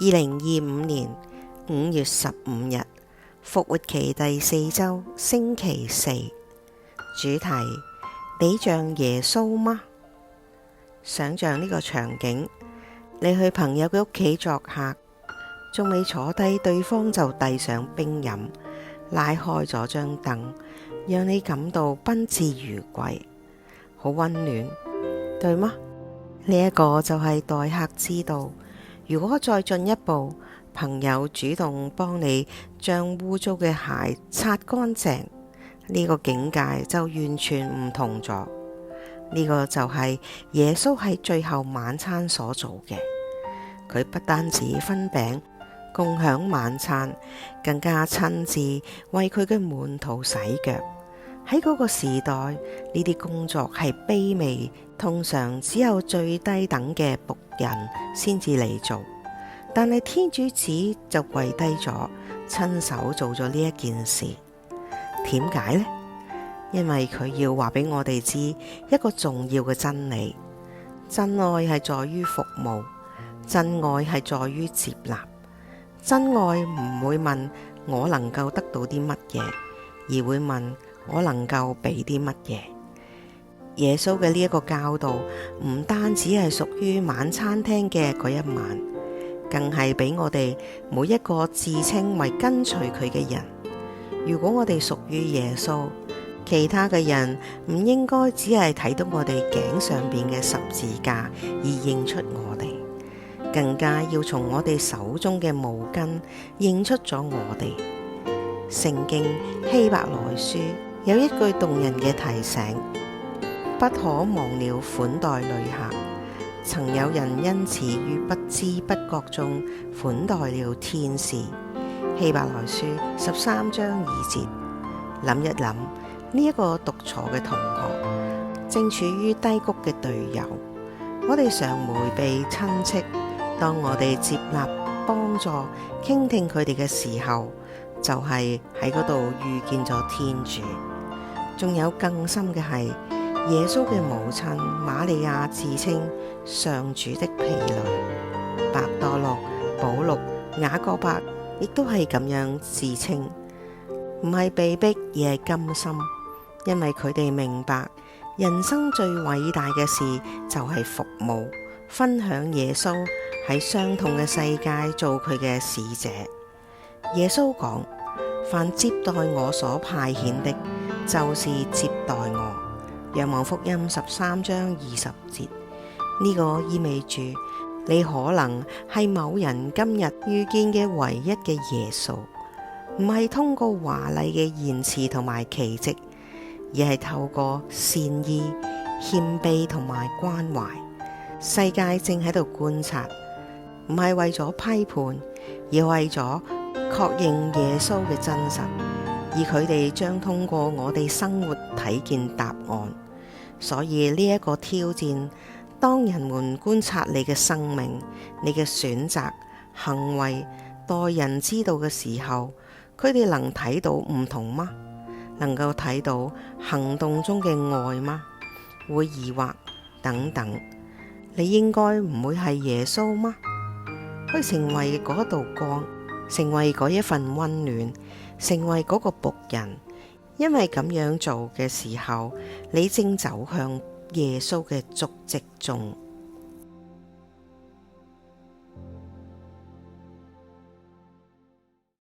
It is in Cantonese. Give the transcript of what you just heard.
2025年5月15日，復活期第4週，星期四。主題：你像耶穌嗎？想像呢個場景，你去朋友嘅屋企作客，仲未坐低，對方就遞上冰飲，拉開咗張凳，讓你感到賓至如歸，好溫暖，對嗎？呢一個就係待客之道。如果再進一步，朋友主動幫你將污糟嘅鞋擦乾淨，呢個境界就完全唔同咗。呢個就係耶穌喺最後晚餐所做嘅。佢不單止分餅共享晚餐，更加親自為佢嘅門徒洗腳。喺嗰個時代，呢啲工作係卑微，通常只有最低等嘅僕人先至嚟做。但係天主子就跪低咗，親手做咗呢一件事。點解呢？因為佢要話俾我哋知一個重要嘅真理：真愛係在於服務，真愛係在於接納。真愛唔會問我能夠得到啲乜嘢，而會問我能夠俾啲乜嘢。耶穌嘅呢一個教導唔單止係屬於晚餐廳嘅嗰一晚，更係俾我哋每一個自稱為跟隨佢嘅人。如果我哋屬於耶穌，其他嘅人唔應該只係睇到我哋頸上邊嘅十字架而認出我哋，更加要從我哋手中嘅毛巾認出咗我哋。聖經希伯來書有一句動人嘅提醒：不可忘了款待旅客。曾有人因此於不知不覺中款待了天使。希伯來書13章2節。諗一諗，呢一個獨坐嘅同學，正處於低谷嘅隊友，我哋常迴避親戚。當我哋接納、幫助、傾聽佢哋嘅時候，就係喺嗰度遇見咗天主。仲有更深嘅係，耶穌嘅母親瑪利亞自稱上主的婢女，伯多祿、保祿、雅各伯亦都係咁樣自稱，唔係被逼而係甘心，因為佢哋明白人生最偉大嘅事就係服務，分享耶穌喺傷痛嘅世界做佢嘅使者。耶穌講：凡接待我所派遣的，就是接待我。若望福音13章20節。呢個意味住你可能係某人今日遇見嘅唯一嘅耶穌，唔係通過華麗嘅言辭同埋奇蹟，而係透過善意、謙卑同埋關懷。世界正喺度觀察，唔係為咗批判，而為咗確認耶穌嘅真實，而佢哋將通過我哋生活睇見答案。所以呢一個挑戰，當人們觀察你嘅生命、你嘅選擇、行為、待人之道嘅時候，佢哋能睇到唔同嗎？能夠睇到行動中嘅愛嗎？會疑惑等等。你應該唔會係耶穌嗎？去成為嗰道光，成為嗰一份溫暖，成為嗰個僕人。因為咁樣做嘅時候，你正走向耶穌嘅足跡中。